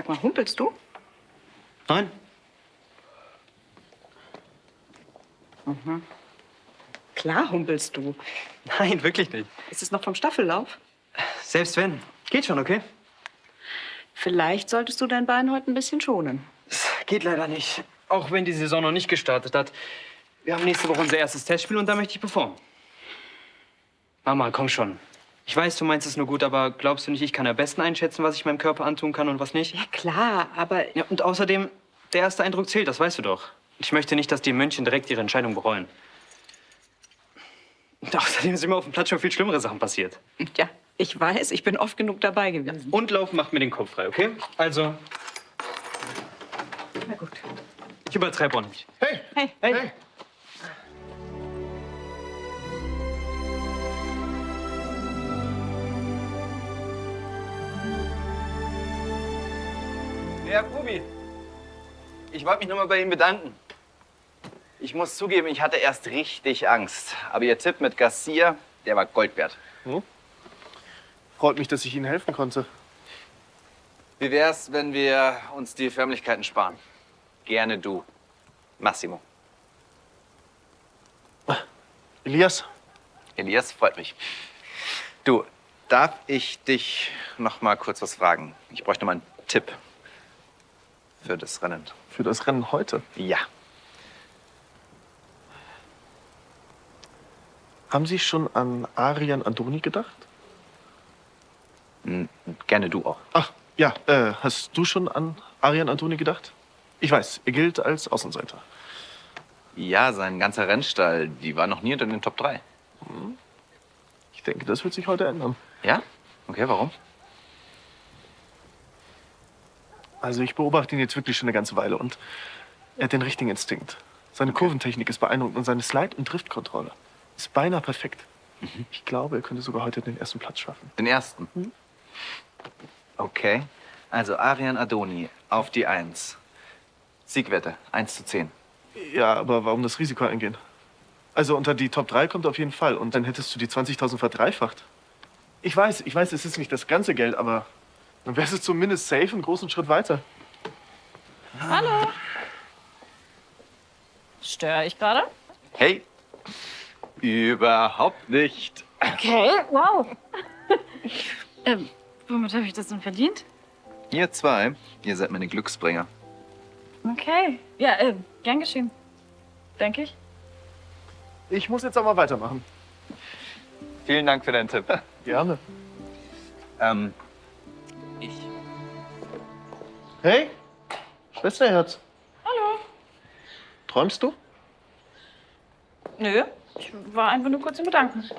mal, humpelst du? Nein. Mhm. Klar humpelst du. Nein, wirklich nicht. Ist es noch vom Staffellauf? Selbst wenn. Geht schon, okay? Vielleicht solltest du dein Bein heute ein bisschen schonen. Es geht leider nicht. Auch wenn die Saison noch nicht gestartet hat. Wir haben nächste Woche unser erstes Testspiel und da möchte ich performen. Mama, komm schon. Ich weiß, du meinst es nur gut, aber glaubst du nicht, ich kann am besten einschätzen, was ich meinem Körper antun kann und was nicht? Ja, klar, aber... Ja, und außerdem, der erste Eindruck zählt, das weißt du doch. Ich möchte nicht, dass die München direkt ihre Entscheidung bereuen. Und außerdem sind mir auf dem Platz schon viel schlimmere Sachen passiert. Ja, ich weiß, ich bin oft genug dabei gewesen. Und Laufen macht mir den Kopf frei, okay? Also, Na gut. ich übertreibe auch nicht. Hey! Hey. Hey! Herr Kubi, ich wollte mich nur mal bei Ihnen bedanken. Ich muss zugeben, ich hatte erst richtig Angst. Aber Ihr Tipp mit Garcia, der war Gold wert. Freut mich, dass ich Ihnen helfen konnte. Wie wär's, wenn wir uns die Förmlichkeiten sparen? Gerne du, Massimo. Elias, Elias, freut mich. Du, darf ich dich noch mal kurz was fragen? Ich bräuchte mal einen Tipp für das Rennen. für das Rennen heute. Ja. Haben Sie schon an Arian Andoni gedacht? Gerne du auch. Ach, ja, hast du schon an Arian Andoni gedacht? Ich weiß, er gilt als Außenseiter. Ja, sein ganzer Rennstall, die war noch nie unter den Top 3. Ich denke, das wird sich heute ändern. Ja? Okay, warum? Also ich beobachte ihn jetzt wirklich schon eine ganze Weile und er hat den richtigen Instinkt. Seine Kurventechnik ist beeindruckend und seine Slide- und Driftkontrolle ist beinahe perfekt. Ich glaube, er könnte sogar heute den ersten Platz schaffen. Den ersten? Okay. Also Arian Adoni auf die 1. Siegwette 1:10. Ja, aber warum das Risiko eingehen? Also unter die Top 3 kommt er auf jeden Fall und dann hättest du die 20.000 verdreifacht. Ich weiß, es ist nicht das ganze Geld, aber dann wärst du zumindest safe einen großen Schritt weiter. Hallo. Störe ich gerade? Hey, überhaupt nicht. Okay, wow. Womit habe ich das denn verdient? Ihr zwei, ihr seid meine Glücksbringer. Okay. Ja, gern geschehen. Denke ich. Ich muss jetzt auch mal weitermachen. Vielen Dank für deinen Tipp. Gerne. Ich. Hey, Schwesterherz. Hallo. Träumst du? Nö, ich war einfach nur kurz im Gedanken.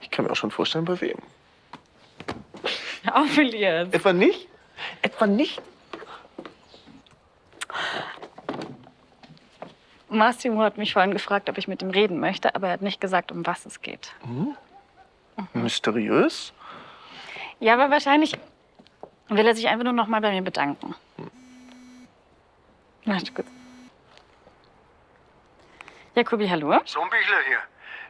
Ich kann mir auch schon vorstellen, bei wem. Auf jetzt. Etwa nicht? Etwa nicht? Massimo hat mich vorhin gefragt, ob ich mit ihm reden möchte, aber er hat nicht gesagt, um was es geht. Mysteriös? Ja, aber wahrscheinlich will er sich einfach nur noch mal bei mir bedanken. Warte kurz. Jakobi, hallo? Sombichler hier.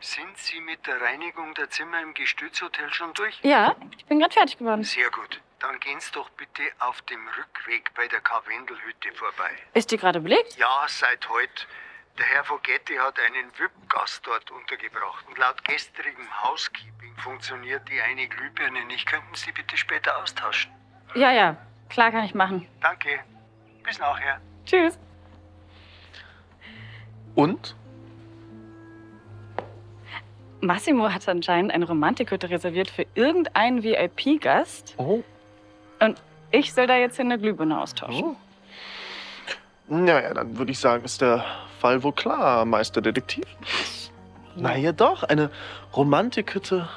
Sind Sie mit der Reinigung der Zimmer im Gestützhotel schon durch? Ja, ich bin gerade fertig geworden. Sehr gut. Dann gehen Sie doch bitte auf dem Rückweg bei der Karwendelhütte vorbei. Ist die gerade belegt? Ja, seit heute. Der Herr Fogetti hat einen VIP-Gast dort untergebracht. Und laut gestrigem Housekeeping funktioniert die eine Glühbirne nicht. Könnten Sie bitte später austauschen? Ja, ja, klar kann ich machen. Danke. Bis nachher. Tschüss. Und? Massimo hat anscheinend eine Romantikhütte reserviert für irgendeinen VIP-Gast. Oh. Und ich soll da jetzt hin eine Glühbirne austauschen. Naja, dann würde ich sagen, ist der Fall wohl klar, Meisterdetektiv. Naja doch, eine Romantikhütte,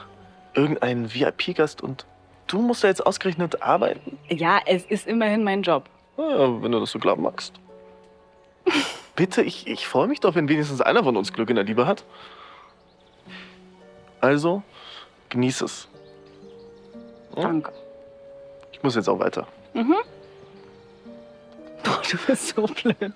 irgendein VIP-Gast und du musst da jetzt ausgerechnet arbeiten? Ja, es ist immerhin mein Job. Ja, wenn du das so glauben magst. Bitte, ich freue mich doch, wenn wenigstens einer von uns Glück in der Liebe hat. Also, genieß es. Danke. Ich muss jetzt auch weiter. Boah, du bist so blöd.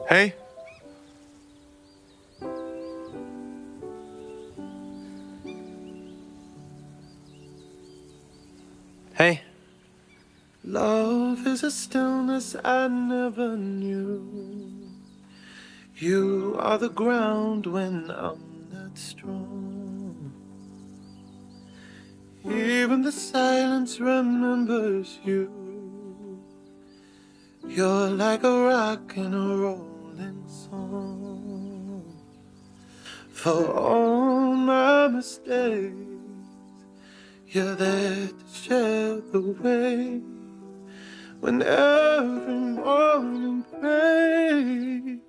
Hey. Hey. Love is a stillness I never knew. You are the ground when I'm not strong. Even the silence remembers you. You're like a rock in a rolling song. For all my mistakes, you're there to share the weight. When every morning breaks,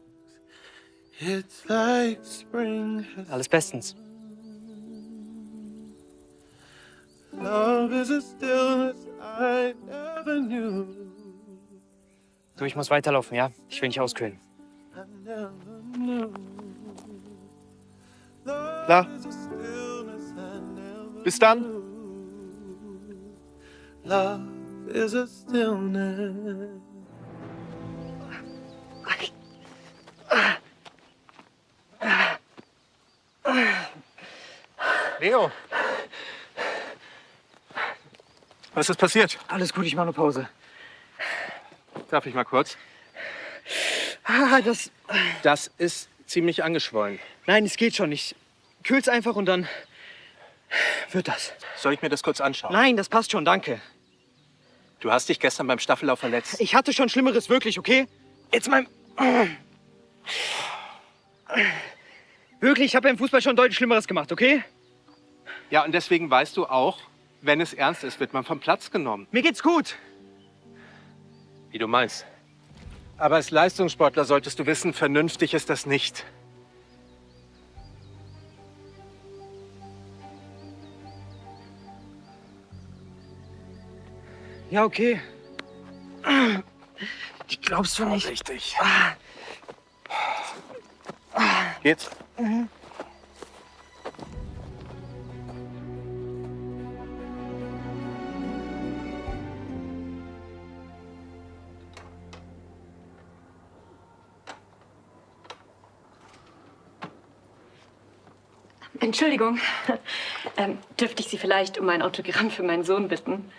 it's like spring has Alles bestens. love is a stillness I never knew. Du, ich muss weiterlaufen, ja? Ich will nicht auskühlen. I never knew. Na? Love is a stillness I never Bis dann. knew. Love is a stillness. Leo. Was ist passiert? Alles gut, ich mache eine Pause. Darf ich mal kurz? Das... Das ist ziemlich angeschwollen. Nein, es geht schon. Ich kühl's einfach und dann wird das. Soll ich mir das kurz anschauen? Nein, das passt schon, danke. Du hast dich gestern beim Staffellauf verletzt. Ich hatte schon Schlimmeres, wirklich, okay? Jetzt mal... Wirklich, ich habe im Fußball schon deutlich Schlimmeres gemacht, okay? Ja, und deswegen weißt du auch, wenn es ernst ist, wird man vom Platz genommen. Mir geht's gut. Wie du meinst. Aber als Leistungssportler solltest du wissen, vernünftig ist das nicht. Ja, okay. Die glaubst du nicht. Richtig. Geht's? Entschuldigung. Dürfte ich Sie vielleicht um ein Autogramm für meinen Sohn bitten?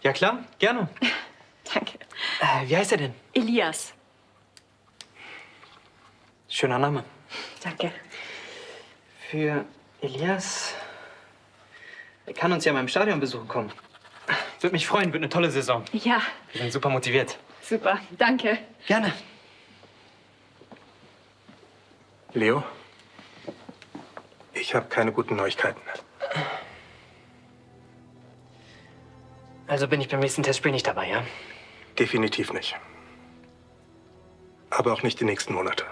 Ja klar, gerne. Danke. Wie heißt er denn? Elias. Schöner Name. Danke. Für Elias... Er kann uns ja mal im Stadion besuchen kommen. Würde mich freuen, wird eine tolle Saison. Ja, Wir sind super motiviert. super. Danke. Gerne. Leo, ich habe keine guten Neuigkeiten. Also bin ich beim nächsten Testspiel nicht dabei, ja? Definitiv nicht. Aber auch nicht die nächsten Monate.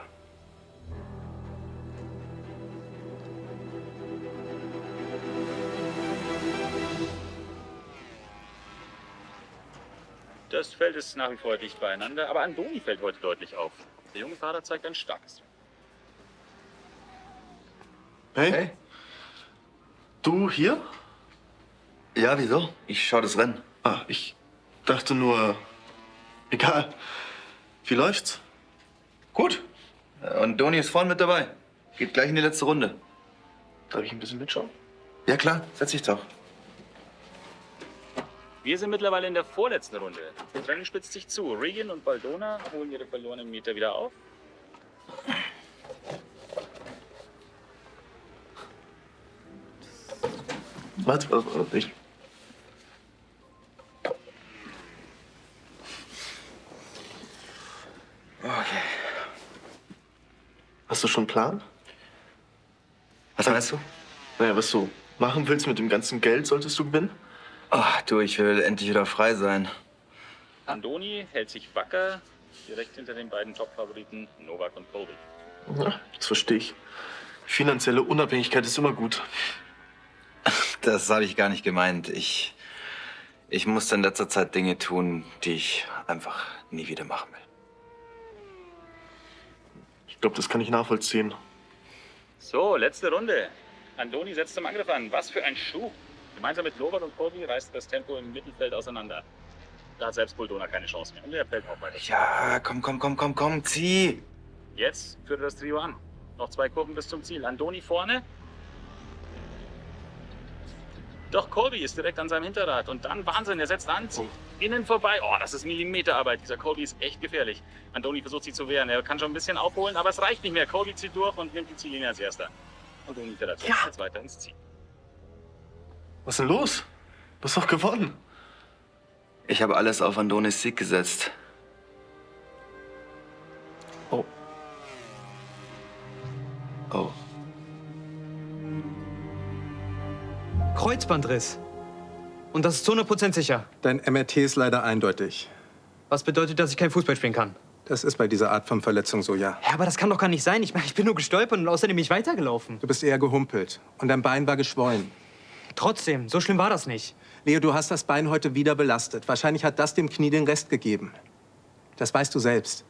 Das Feld ist nach wie vor dicht beieinander, aber Andoni fällt heute deutlich auf. Der junge Fahrer zeigt ein starkes. Hey? Du hier? Ja, wieso? Ich schaue das Rennen. Ah, ich dachte nur... Egal. Wie läuft's? Gut. Und Doni ist vorne mit dabei. Geht gleich in die letzte Runde. Darf ich ein bisschen mitschauen? Ja klar, setz dich doch. Wir sind mittlerweile in der vorletzten Runde. Das Rennen spitzt sich zu. Regan und Baldona holen ihre verlorenen Meter wieder auf. Warte, ich... Okay. Hast du schon einen Plan? Was meinst du? Naja, was du machen willst mit dem ganzen Geld, solltest du gewinnen? Ach du, ich will endlich wieder frei sein. Andoni hält sich wacker, direkt hinter den beiden Top-Favoriten Novak und Colby. Ja, das verstehe ich. Finanzielle Unabhängigkeit ist immer gut. Das habe ich gar nicht gemeint. Ich musste in letzter Zeit Dinge tun, die ich einfach nie wieder machen will. Ich glaube, das kann ich nachvollziehen. So, letzte Runde. Andoni setzt zum Angriff an. Was für ein Schub. Gemeinsam mit Novak und Colby reißt das Tempo im Mittelfeld auseinander. Da hat selbst Boldona keine Chance mehr. Und der fällt auch weiter. Ja, komm, zieh. Jetzt führt er das Trio an. Noch 2 Kurven bis zum Ziel. Andoni vorne. Doch Colby ist direkt an seinem Hinterrad. Und dann Wahnsinn, er setzt an, zieht innen vorbei. Oh, das ist Millimeterarbeit. Dieser Colby ist echt gefährlich. Andoni versucht sich zu wehren. Er kann schon ein bisschen aufholen, aber es reicht nicht mehr. Colby zieht durch und nimmt die Ziellinie als erster. Andoni fährt jetzt weiter ins Ziel. Was ist denn los? Du hast doch gewonnen. Ich habe alles auf Andonis Sieg gesetzt. Oh. Oh. Kreuzbandriss. Und das ist zu 100% sicher. Dein MRT ist leider eindeutig. Was bedeutet, dass ich kein Fußball spielen kann? Das ist bei dieser Art von Verletzung so, ja. Ja, aber das kann doch gar nicht sein. Ich meine, ich bin nur gestolpert und außerdem bin ich weitergelaufen. Du bist eher gehumpelt. Und dein Bein war geschwollen. Trotzdem, so schlimm war das nicht. Leo, du hast das Bein heute wieder belastet. Wahrscheinlich hat das dem Knie den Rest gegeben. Das weißt du selbst.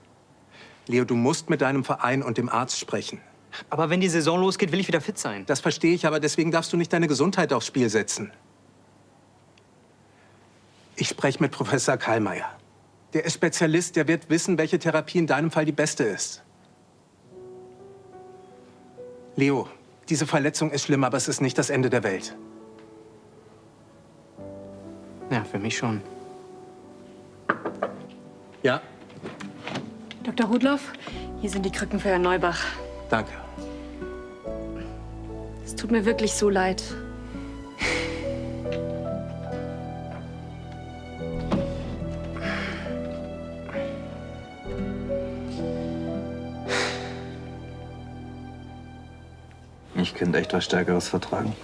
Leo, du musst mit deinem Verein und dem Arzt sprechen. Aber wenn die Saison losgeht, will ich wieder fit sein. Das verstehe ich, aber deswegen darfst du nicht deine Gesundheit aufs Spiel setzen. Ich spreche mit Professor Kallmeier. Der ist Spezialist, der wird wissen, welche Therapie in deinem Fall die beste ist. Leo, diese Verletzung ist schlimm, aber es ist nicht das Ende der Welt. Ja, für mich schon. Ja, Dr. Rudloff, hier sind die Krücken für Herrn Neubach. danke. Es tut mir wirklich so leid. Ich könnte echt was Stärkeres vertragen.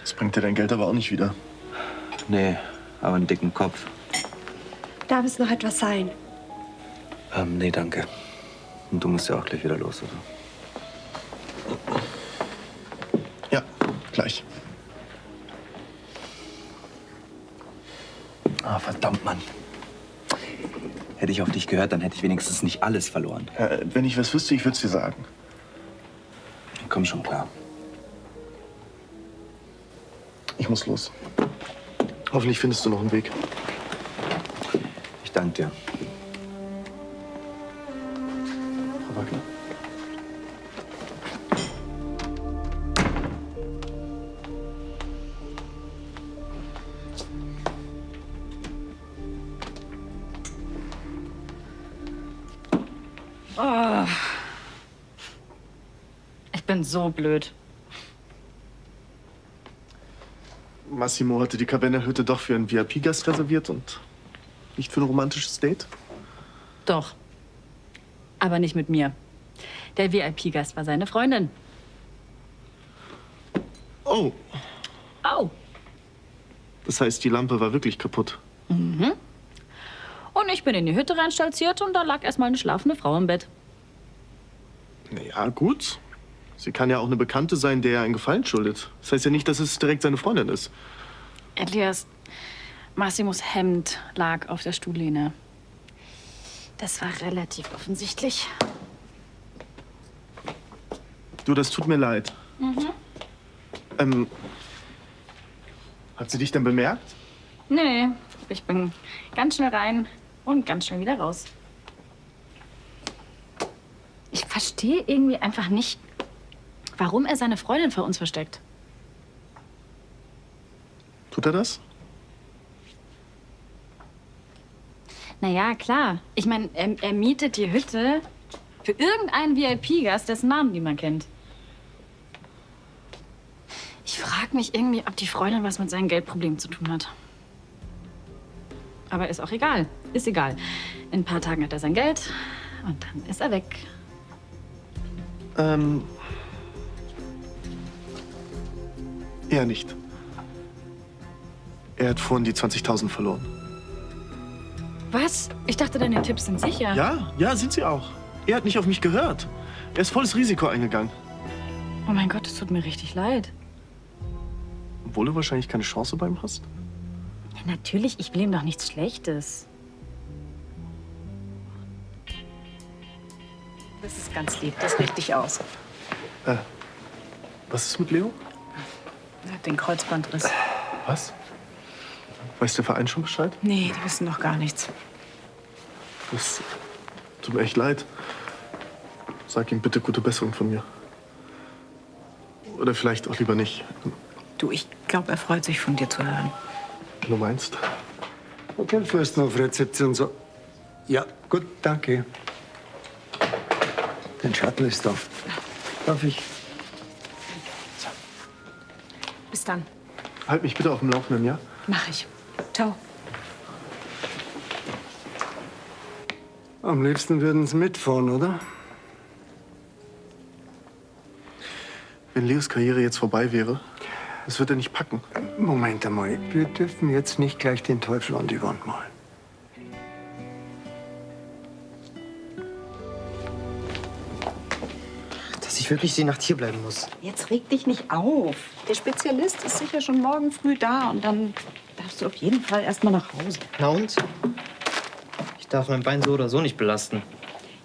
Das bringt dir dein Geld aber auch nicht wieder. Nee, aber einen dicken Kopf. Darf es noch etwas sein? Nee, danke. Und du musst ja auch gleich wieder los, oder? Ja, gleich. Ah, verdammt, Mann. Hätte ich auf dich gehört, dann hätte ich wenigstens nicht alles verloren. Wenn ich was wüsste, ich würde es dir sagen. Komm schon klar. Ich muss los. Hoffentlich findest du noch einen Weg. Ich danke dir. Aber klar. Oh. Ich bin so blöd. Massimo hatte die Cavenna-Hütte doch für einen VIP-Gast reserviert und nicht für ein romantisches Date? Doch. Aber nicht mit mir. Der VIP-Gast war seine Freundin. Oh, Au. das heißt, die Lampe war wirklich kaputt. Und ich bin in die Hütte reinstolziert und da lag erstmal eine schlafende Frau im Bett. Naja, gut. Sie kann ja auch eine Bekannte sein, der ihr einen Gefallen schuldet. Das heißt ja nicht, dass es direkt seine Freundin ist. Elias, Massimos Hemd lag auf der Stuhllehne. Das war relativ offensichtlich. Du, das tut mir leid. Hat sie dich denn bemerkt? Nee, ich bin ganz schnell rein und ganz schnell wieder raus. Ich verstehe irgendwie einfach nicht, warum er seine Freundin vor uns versteckt. Tut er das? Naja, klar. Ich meine, er mietet die Hütte für irgendeinen VIP-Gast, dessen Namen niemand kennt. Ich frage mich irgendwie, ob die Freundin was mit seinen Geldproblemen zu tun hat. Aber ist auch egal. Ist egal. In ein paar Tagen hat er sein Geld und dann ist er weg. Eher nicht. Er hat vorhin die 20.000 verloren. Was? Ich dachte, deine Tipps sind sicher. Ja, sind sie auch. Er hat nicht auf mich gehört. Er ist volles Risiko eingegangen. Oh mein Gott, es tut mir richtig leid. Obwohl du wahrscheinlich keine Chance bei ihm hast. Ja, natürlich, ich will ihm doch nichts Schlechtes. Das ist ganz lieb, das richte ich aus. Was ist mit Leo? Er hat den Kreuzbandriss. Was? Weiß der Verein schon Bescheid? Nee, die wissen noch gar nichts. Das tut mir echt leid. Sag ihm bitte gute Besserung von mir. Oder vielleicht auch lieber nicht. Du, ich glaube, er freut sich, von dir zu hören. Du meinst? Okay, first noch auf Rezeption so. Ja, gut, danke. Dein Shuttle ist da. Darf ich? Bis dann. Halt mich bitte auf dem Laufenden, ja? Mach ich. Ciao. Am liebsten würden Sie mitfahren, oder? Wenn Leos Karriere jetzt vorbei wäre, das wird er nicht packen. Moment einmal, wir dürfen jetzt nicht gleich den Teufel an die Wand malen. Dass ich wirklich die Nacht hier bleiben muss. Jetzt reg dich nicht auf. Der Spezialist ist sicher schon morgen früh da und dann darfst du auf jeden Fall erst mal nach Hause. Na und? Ich darf mein Bein so oder so nicht belasten.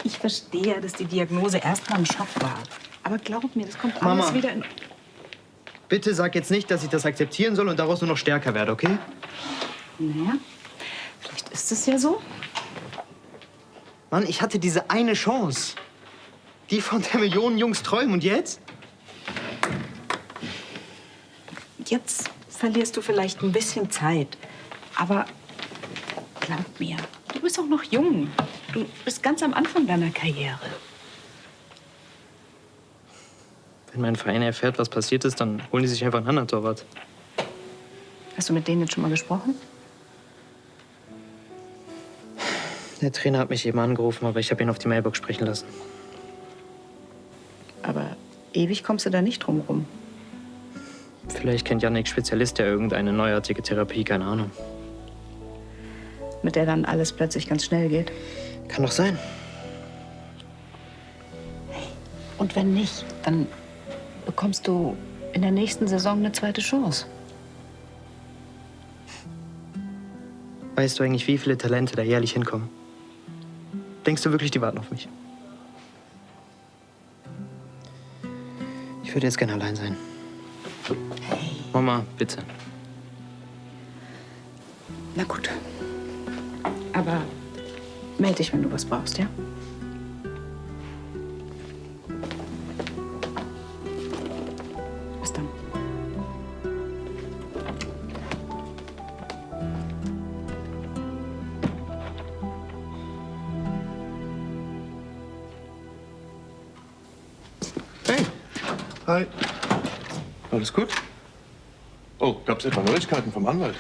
Ich verstehe, dass die Diagnose erst mal ein Schock war. Aber glaub mir, das kommt Mama. alles wieder in... Bitte sag jetzt nicht, dass ich das akzeptieren soll und daraus nur noch stärker werde, okay? Naja, vielleicht ist es ja so. Mann, ich hatte diese eine Chance. Die, von der Millionen Jungs träumen. Und jetzt? Jetzt verlierst du vielleicht ein bisschen Zeit. Aber glaub mir, du bist auch noch jung. Du bist ganz am Anfang deiner Karriere. Wenn mein Verein erfährt, was passiert ist, dann holen die sich einfach einen anderen Torwart. Hast du mit denen jetzt schon mal gesprochen? Der Trainer hat mich eben angerufen, aber ich habe ihn auf die Mailbox sprechen lassen. Aber ewig kommst du da nicht drum rum. Vielleicht kennt Jannik Spezialist ja irgendeine neuartige Therapie, keine Ahnung. Mit der dann alles plötzlich ganz schnell geht. Kann doch sein. Und wenn nicht, dann bekommst du in der nächsten Saison eine zweite Chance. Weißt du eigentlich, wie viele Talente da jährlich hinkommen? Denkst du wirklich, die warten auf mich? Ich würde jetzt gerne allein sein. Mama, bitte. Na gut. Aber melde dich, wenn du was brauchst, ja? Bis dann. Hey. Hi. Alles gut? Oh, gab's etwa Neuigkeiten vom Anwalt?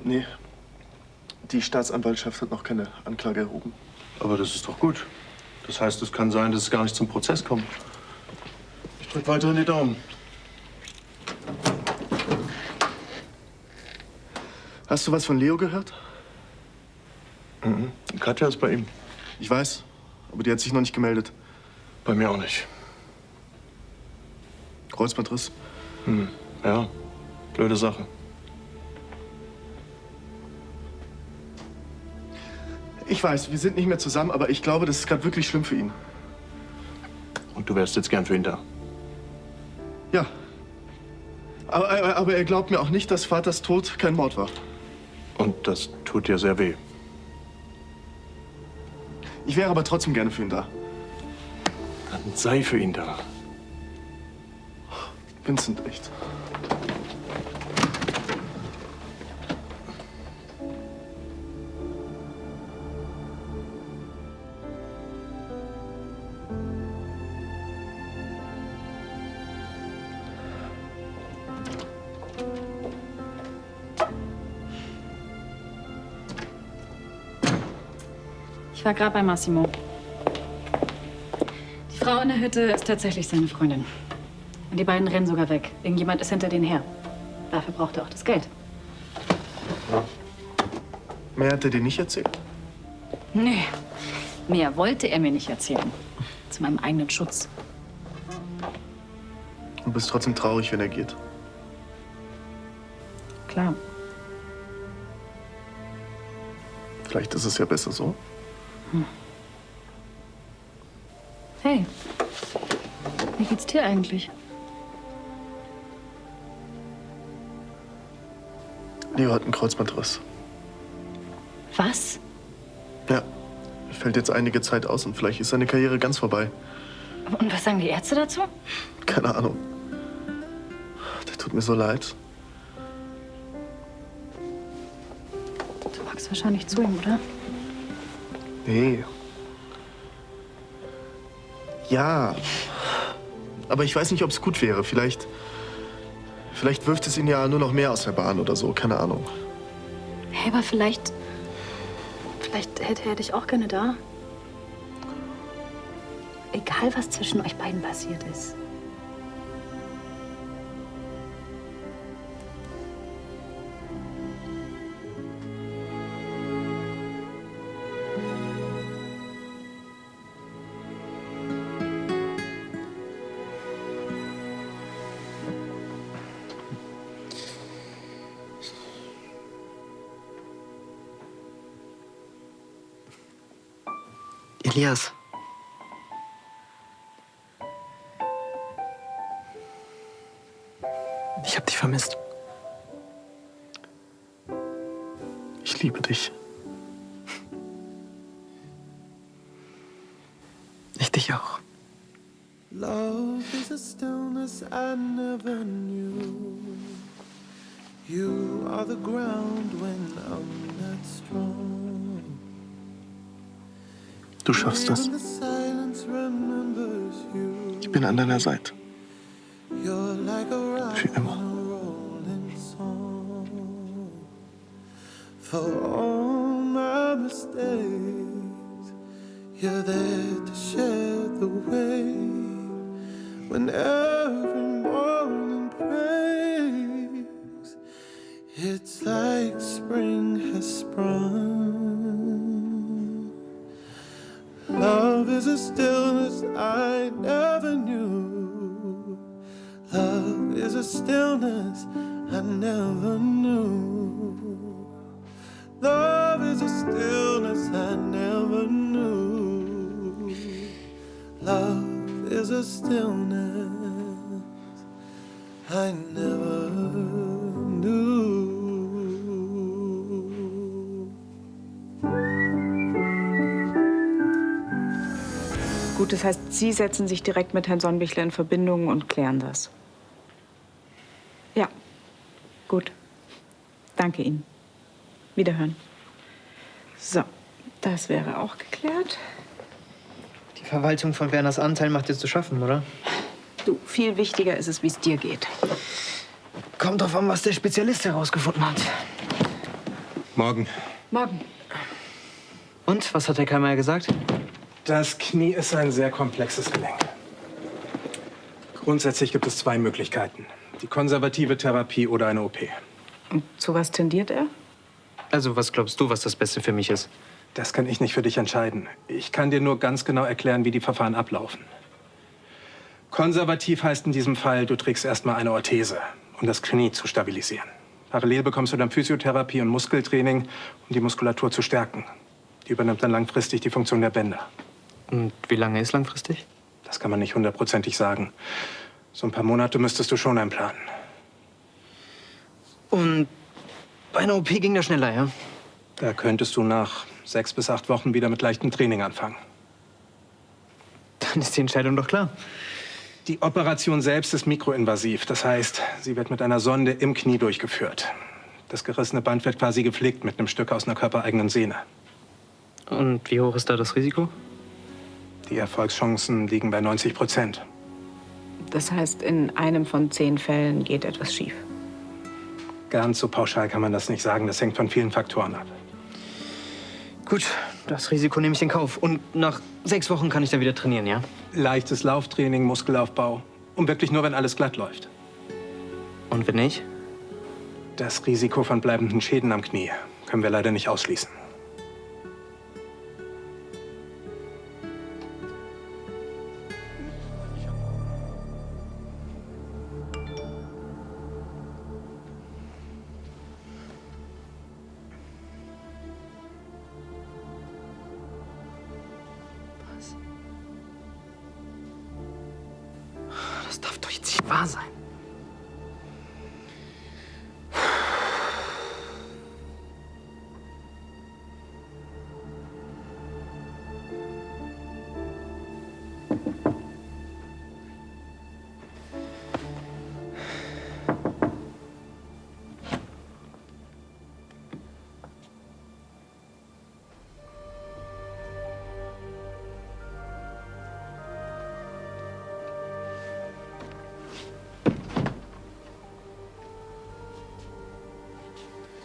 Nee. Die Staatsanwaltschaft hat noch keine Anklage erhoben. Aber das ist doch gut. Das heißt, es kann sein, dass es gar nicht zum Prozess kommt. Ich drück weiterhin die Daumen. Hast du was von Leo gehört? Mhm. Katja ist bei ihm. Ich weiß, aber die hat sich noch nicht gemeldet. Bei mir auch nicht. Kreuzbandriss. Ja, blöde Sache. Ich weiß, wir sind nicht mehr zusammen, aber ich glaube, das ist gerade wirklich schlimm für ihn. Und du wärst jetzt gern für ihn da. Ja. Aber er glaubt mir auch nicht, dass Vaters Tod kein Mord war. Und das tut dir sehr weh. Ich wäre aber trotzdem gerne für ihn da. Dann sei für ihn da. Vincent, echt. Ich war gerade bei Massimo. Die Frau in der Hütte ist tatsächlich seine Freundin. Und die beiden rennen sogar weg. Irgendjemand ist hinter denen her. Dafür braucht er auch das Geld. Mehr hat er dir nicht erzählt? Nee, mehr wollte er mir nicht erzählen. Zu meinem eigenen Schutz. Du bist trotzdem traurig, wenn er geht. Klar. Vielleicht ist es ja besser so. Hey, wie geht's dir eigentlich? Leo hat einen Kreuzbandriss. Was? Ja, er fällt jetzt einige Zeit aus und vielleicht ist seine Karriere ganz vorbei. Und was sagen die Ärzte dazu? Keine Ahnung. Der tut mir so leid. Du magst wahrscheinlich zu ihm, oder? Nee. Ja. Aber ich weiß nicht, ob es gut wäre. Vielleicht wirft es ihn ja nur noch mehr aus der Bahn oder so. Keine Ahnung. Hey, aber vielleicht hätte er dich auch gerne da. Egal, was zwischen euch beiden passiert ist. Elias. Ich hab dich vermisst. Ich liebe dich. Ich dich auch. Love is a stillness I never knew. You are the ground when I'm not strong. Du schaffst das. The silence remembers you. Ich bin an deiner Seite. You're like a rock Für immer. in a rolling song. For all my mistakes, you're there to share the weight. When every morning breaks, it's like spring has sprung. Love is a stillness I never knew. Love is a stillness I never knew. Love is a stillness I never knew. Love is a stillness I never knew. Gut, das heißt, Sie setzen sich direkt mit Herrn Sonnenbichler in Verbindung und klären das. Ja, gut. Danke Ihnen. Wiederhören. So, das wäre auch geklärt. Die Verwaltung von Werners Anteil macht dir zu schaffen, oder? Du, viel wichtiger ist es, wie es dir geht. Kommt drauf an, was der Spezialist herausgefunden hat. Morgen. Morgen. Und, was hat der Keimer gesagt? Das Knie ist ein sehr komplexes Gelenk. Grundsätzlich gibt es zwei Möglichkeiten. Die konservative Therapie oder eine OP. Und zu was tendiert er? Also, was glaubst du, was das Beste für mich ist? Das kann ich nicht für dich entscheiden. Ich kann dir nur ganz genau erklären, wie die Verfahren ablaufen. Konservativ heißt in diesem Fall, du trägst erstmal eine Orthese, um das Knie zu stabilisieren. Parallel bekommst du dann Physiotherapie und Muskeltraining, um die Muskulatur zu stärken. Die übernimmt dann langfristig die Funktion der Bänder. Und wie lange ist langfristig? Das kann man nicht hundertprozentig sagen. So ein paar Monate müsstest du schon einplanen. Und bei einer OP ging das schneller, ja? Da könntest du nach 6 bis 8 Wochen wieder mit leichtem Training anfangen. Dann ist die Entscheidung doch klar. Die Operation selbst ist mikroinvasiv. Das heißt, sie wird mit einer Sonde im Knie durchgeführt. Das gerissene Band wird quasi gepflegt mit einem Stück aus einer körpereigenen Sehne. Und wie hoch ist da das Risiko? Die Erfolgschancen liegen bei 90%. Das heißt, in einem von 10 Fällen geht etwas schief. Ganz so pauschal kann man das nicht sagen. Das hängt von vielen Faktoren ab. Gut, das Risiko nehme ich in Kauf. Und nach 6 Wochen kann ich dann wieder trainieren, ja? Leichtes Lauftraining, Muskelaufbau. Und wirklich nur, wenn alles glatt läuft. Und wenn nicht? Das Risiko von bleibenden Schäden am Knie können wir leider nicht ausschließen. Das darf doch jetzt nicht wahr sein.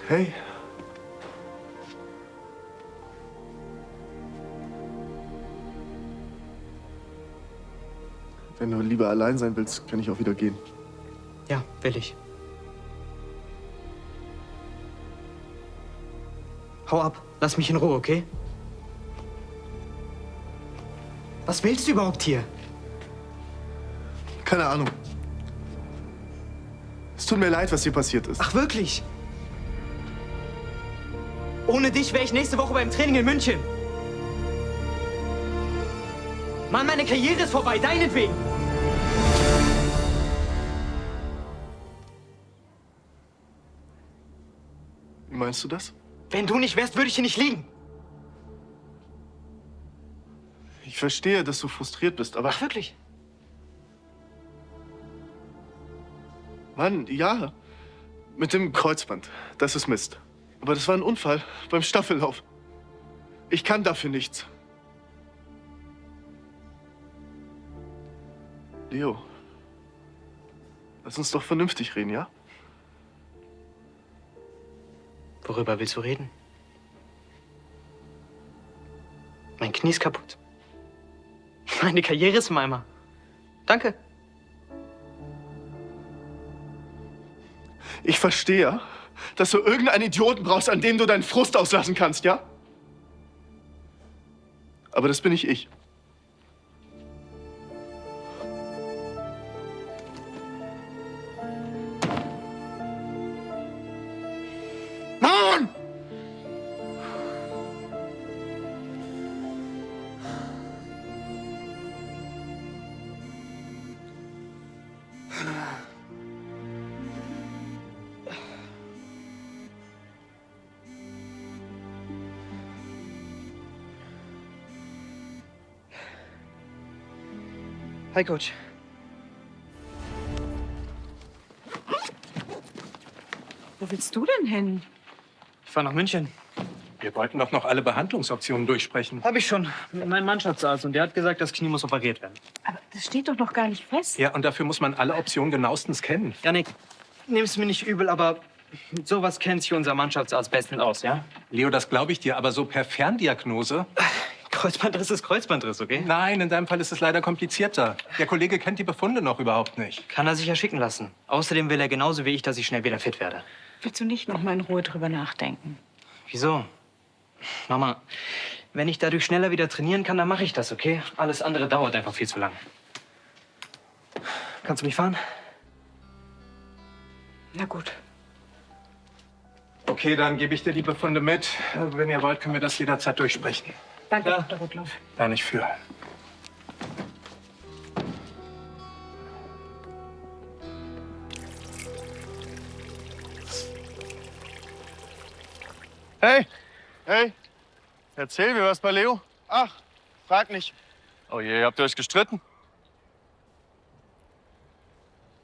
Hey. Wenn du lieber allein sein willst, kann ich auch wieder gehen. Ja, will ich. Hau ab. Lass mich in Ruhe, okay? Was willst du überhaupt hier? Keine Ahnung. Es tut mir leid, was hier passiert ist. Ach, wirklich? Ohne dich wäre ich nächste Woche beim Training in München. Mann, meine Karriere ist vorbei, deinetwegen. Wie meinst du das? Wenn du nicht wärst, würde ich hier nicht liegen. Ich verstehe, dass du frustriert bist, aber... Ach, wirklich? Mann, ja. Mit dem Kreuzband. Das ist Mist. Aber das war ein Unfall beim Staffellauf. Ich kann dafür nichts. Leo, lass uns doch vernünftig reden, ja? Worüber willst du reden? Mein Knie ist kaputt. Meine Karriere ist im Eimer. Danke. Ich verstehe, dass du irgendeinen Idioten brauchst, an dem du deinen Frust auslassen kannst, ja? Aber das bin nicht ich. Mann! Hi, Coach. Wo willst du denn hin? Ich fahre nach München. Wir wollten doch noch alle Behandlungsoptionen durchsprechen. Habe ich schon mit meinem Mannschaftsarzt und der hat gesagt, das Knie muss operiert werden. Aber das steht doch noch gar nicht fest. Ja, und dafür muss man alle Optionen genauestens kennen. Janik, nimm's mir nicht übel, aber mit sowas kennt sich unser Mannschaftsarzt bestens aus, ja? Leo, das glaube ich dir, aber so per Ferndiagnose... Kreuzbandriss ist Kreuzbandriss, okay? Nein, in deinem Fall ist es leider komplizierter. Der Kollege kennt die Befunde noch überhaupt nicht. Kann er sich ja schicken lassen. Außerdem will er genauso wie ich, dass ich schnell wieder fit werde. Willst du nicht noch mal in Ruhe drüber nachdenken? Wieso? Mama, wenn ich dadurch schneller wieder trainieren kann, dann mache ich das, okay? Alles andere dauert einfach viel zu lang. Kannst du mich fahren? Na gut. Okay, dann gebe ich dir die Befunde mit. Wenn ihr wollt, können wir das jederzeit durchsprechen. Danke, Ja. Dr. Rudloff. Da nicht für. Hey! Hey! Erzähl mir was bei Leo. Ach, frag nicht. Oh je, habt ihr euch gestritten?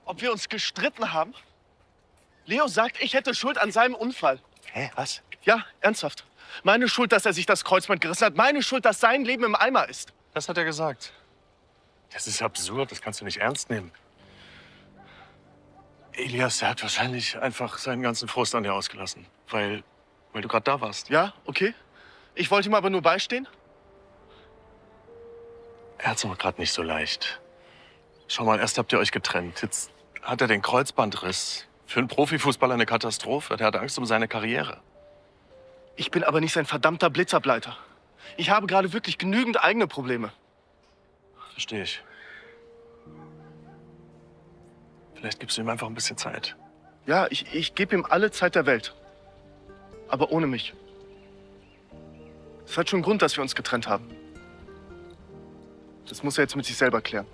Ob wir uns gestritten haben? Leo sagt, ich hätte Schuld an seinem Unfall. Hä, was? Ja, ernsthaft. Meine Schuld, dass er sich das Kreuzband gerissen hat. Meine Schuld, dass sein Leben im Eimer ist. Das hat er gesagt. Das ist absurd, das kannst du nicht ernst nehmen. Elias, der hat wahrscheinlich einfach seinen ganzen Frust an dir ausgelassen, weil du gerade da warst. Ja, okay. Ich wollte ihm aber nur beistehen. Er hat's aber gerade nicht so leicht. Schau mal, erst habt ihr euch getrennt. Jetzt hat er den Kreuzbandriss. Für einen Profifußballer eine Katastrophe. Der hat Angst um seine Karriere. Ich bin aber nicht sein verdammter Blitzableiter. Ich habe gerade wirklich genügend eigene Probleme. Verstehe ich. Vielleicht gibst du ihm einfach ein bisschen Zeit. Ja, ich gebe ihm alle Zeit der Welt. Aber ohne mich. Es hat schon einen Grund, dass wir uns getrennt haben. Das muss er jetzt mit sich selber klären.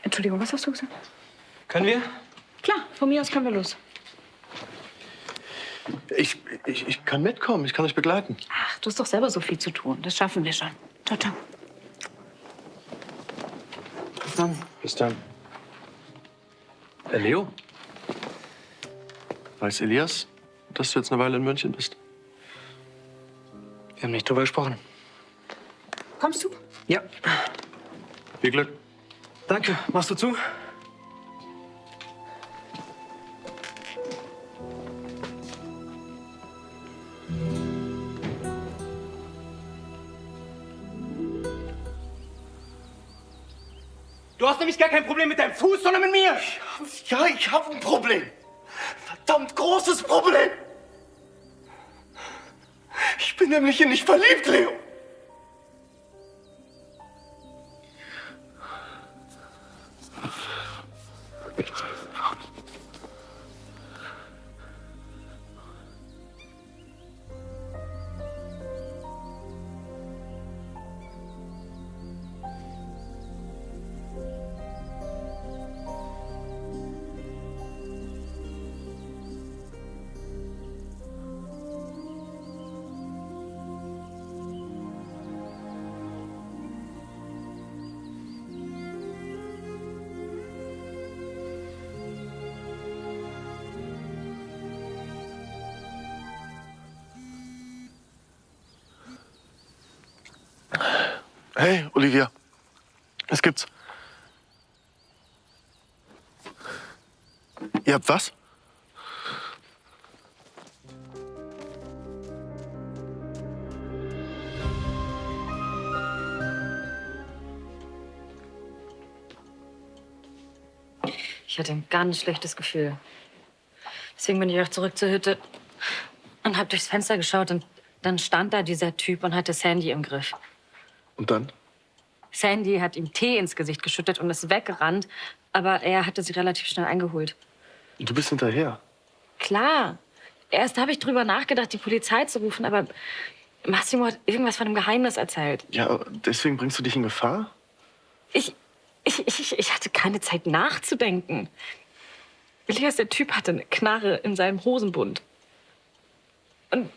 Entschuldigung, was hast du gesagt? Können wir? Klar, von mir aus können wir los. Ich kann mitkommen, ich kann euch begleiten. Ach, du hast doch selber so viel zu tun. Das schaffen wir schon. Ciao, ciao. Bis dann. Bis dann. Leo? Weiß Elias, dass du jetzt eine Weile in München bist? Wir haben nicht drüber gesprochen. Kommst du? Ja. Viel Glück. Danke. Machst du zu? Du hast nämlich gar kein Problem mit deinem Fuß, sondern mit mir. Ja, ich habe ein Problem. Verdammt großes Problem. Ich bin nämlich in dich verliebt, Leo. Hey, Olivia. Was gibt's? Ihr habt was? Ich hatte ein ganz schlechtes Gefühl. Deswegen bin ich auch zurück zur Hütte und habe durchs Fenster geschaut. Und dann stand da dieser Typ und hatte Sandy im Griff. Und dann? Sandy hat ihm Tee ins Gesicht geschüttet und ist weggerannt. Aber er hatte sie relativ schnell eingeholt. Du bist hinterher. Klar. Erst habe ich drüber nachgedacht, die Polizei zu rufen. Aber Massimo hat irgendwas von einem Geheimnis erzählt. Ja, deswegen bringst du dich in Gefahr? Ich hatte keine Zeit nachzudenken. Elias, der Typ, hatte eine Knarre in seinem Hosenbund. Und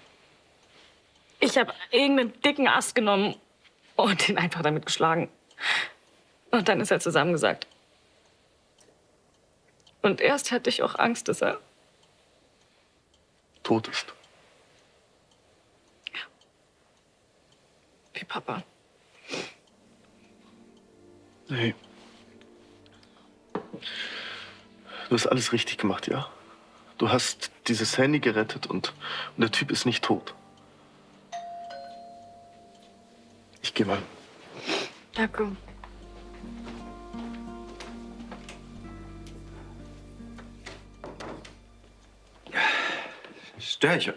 ich habe irgendeinen dicken Ast genommen und ihn einfach damit geschlagen. Und dann ist er zusammengesackt. Und erst hatte ich auch Angst, dass er tot ist. Ja. Wie Papa. Hey. Du hast alles richtig gemacht, ja? Du hast dieses Handy gerettet und der Typ ist nicht tot. Ich geh mal. Danke. Stör ich?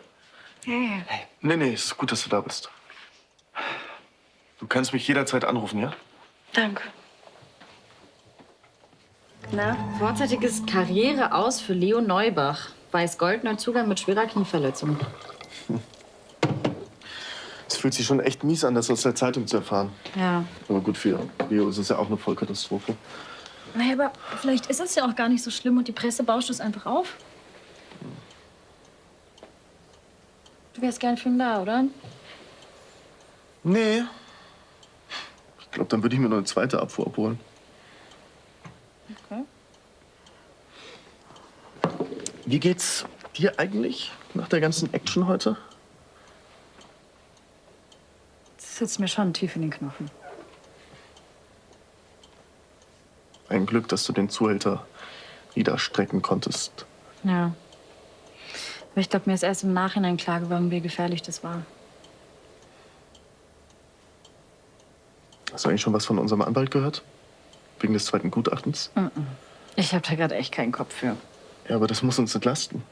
Hey. Nee, ist gut, dass du da bist. Du kannst mich jederzeit anrufen, ja? Danke. Na, vorzeitiges Karriere aus für Leo Neubach. Weiß-Gold-Neuzugang mit schwerer Knieverletzung. Es fühlt sich schon echt mies an, das aus der Zeitung zu erfahren. Ja. Aber gut, für Leo ist es ja auch eine Vollkatastrophe. Naja, aber vielleicht ist es ja auch gar nicht so schlimm und die Presse bauscht es einfach auf. Du wärst gern für ihn da, oder? Nee. Ich glaube, dann würde ich mir noch eine zweite Abfuhr abholen. Okay. Wie geht's dir eigentlich nach der ganzen Action heute? Das sitzt mir schon tief in den Knochen. Ein Glück, dass du den Zuhälter niederstrecken konntest. Ja. Aber ich glaube, mir ist erst im Nachhinein klar geworden, wie gefährlich das war. Hast du eigentlich schon was von unserem Anwalt gehört? Wegen des zweiten Gutachtens? Ich habe da gerade echt keinen Kopf für. Ja, aber das muss uns entlasten.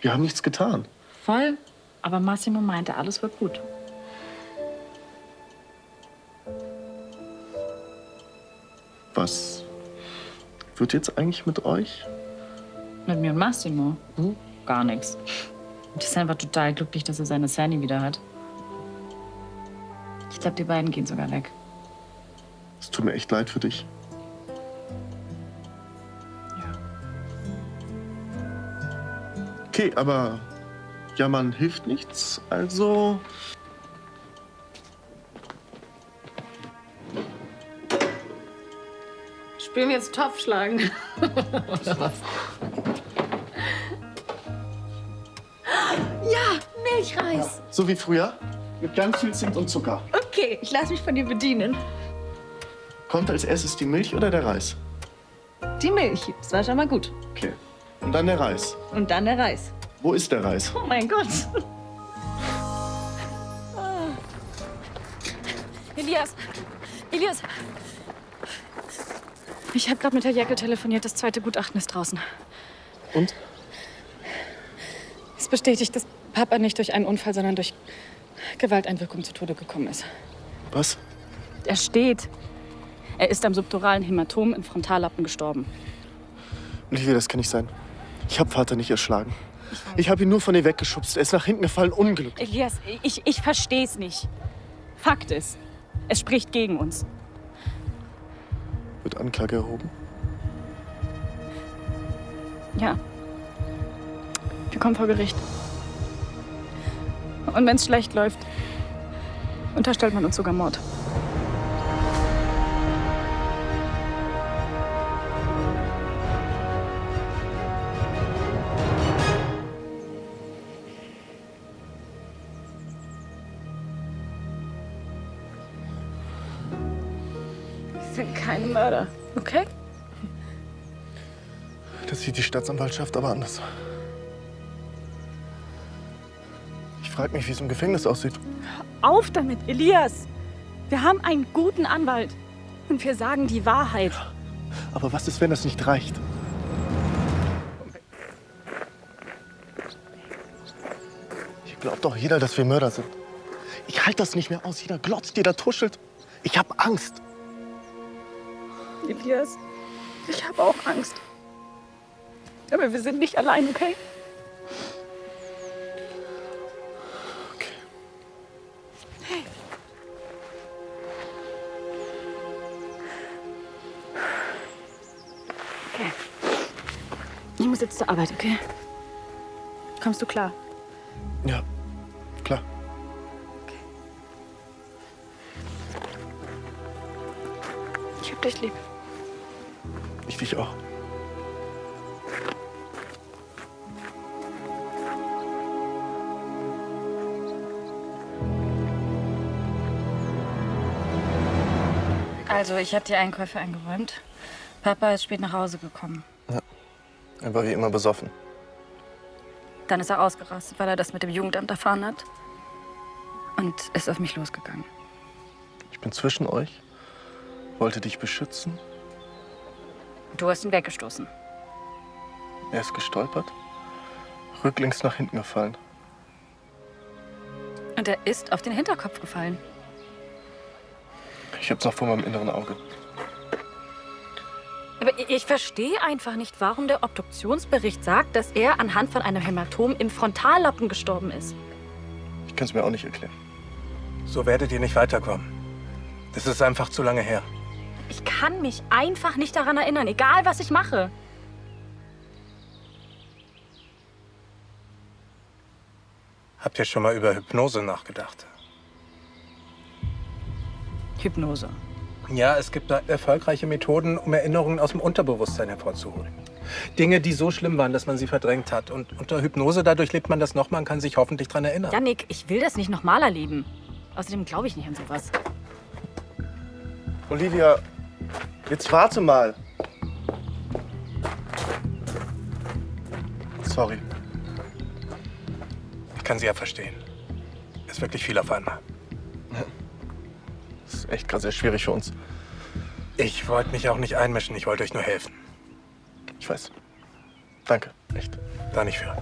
Wir haben nichts getan. Voll. Aber Massimo meinte, alles wird gut. Was wird jetzt eigentlich mit euch? Mit mir und Massimo? Gar nichts. Und ich ist einfach total glücklich, dass er seine Sandy wieder hat. Ich glaube, die beiden gehen sogar weg. Es tut mir echt leid für dich. Okay, aber jammern hilft nichts, also... Spielen wir jetzt Topfschlagen? Oder was? Ja, Milchreis. So wie früher, mit ganz viel Zimt und Zucker. Okay. Okay, ich lasse mich von dir bedienen. Kommt als erstes die Milch oder der Reis? Die Milch, das war schon mal gut. Okay. Und dann der Reis. Und dann der Reis. Wo ist der Reis? Oh mein Gott. Elias! Elias! Ich habe gerade mit Herr Jäckel telefoniert. Das zweite Gutachten ist draußen. Und? Es bestätigt, dass Papa nicht durch einen Unfall, sondern durch Gewalteinwirkung zu Tode gekommen ist. Was? Er steht. Er ist am subduralen Hämatom im Frontallappen gestorben. Olivia, das kann nicht sein. Ich habe Vater nicht erschlagen. Ich habe ihn nur von ihr weggeschubst. Er ist nach hinten gefallen, unglücklich. Elias, ich verstehe es nicht. Fakt ist, es spricht gegen uns. Wird Anklage erhoben? Ja. Wir kommen vor Gericht. Und wenn es schlecht läuft, unterstellt man uns sogar Mord. Wir sind keine Mörder, okay? Das sieht die Staatsanwaltschaft aber anders. Ich frage mich, wie es im Gefängnis aussieht. Auf damit, Elias! Wir haben einen guten Anwalt. Und wir sagen die Wahrheit. Aber was ist, wenn das nicht reicht? Hier glaubt doch jeder, dass wir Mörder sind. Ich halte das nicht mehr aus. Jeder glotzt, jeder tuschelt. Ich habe Angst. Elias, ich habe auch Angst. Aber wir sind nicht allein, okay? Hey. Okay. Ich muss jetzt zur Arbeit, okay? Kommst du klar? Ja, klar. Ich hab dich lieb. Ich dich auch. Also, ich habe die Einkäufe eingeräumt. Papa ist spät nach Hause gekommen. Ja. Er war wie immer besoffen. Dann ist er ausgerastet, weil er das mit dem Jugendamt erfahren hat. Und ist auf mich losgegangen. Ich bin zwischen euch, wollte dich beschützen. Du hast ihn weggestoßen. Er ist gestolpert, rücklings nach hinten gefallen. Und er ist auf den Hinterkopf gefallen. Ich hab's noch vor meinem inneren Auge. Aber ich verstehe einfach nicht, warum der Obduktionsbericht sagt, dass er anhand von einem Hämatom im Frontallappen gestorben ist. Ich kann's mir auch nicht erklären. So werdet ihr nicht weiterkommen. Das ist einfach zu lange her. Ich kann mich einfach nicht daran erinnern, egal was ich mache. Habt ihr schon mal über Hypnose nachgedacht? Hypnose. Ja, es gibt da erfolgreiche Methoden, um Erinnerungen aus dem Unterbewusstsein hervorzuholen. Dinge, die so schlimm waren, dass man sie verdrängt hat. Und unter Hypnose, dadurch lebt man das noch, man kann sich hoffentlich daran erinnern. Jannik, ich will das nicht nochmal erleben. Außerdem glaube ich nicht an sowas. Olivia, jetzt warte mal. Sorry. Ich kann sie ja verstehen. Ist wirklich viel auf einmal. Das ist echt gerade sehr schwierig für uns. Ich wollte mich auch nicht einmischen, ich wollte euch nur helfen. Ich weiß. Danke, echt. Da nicht für.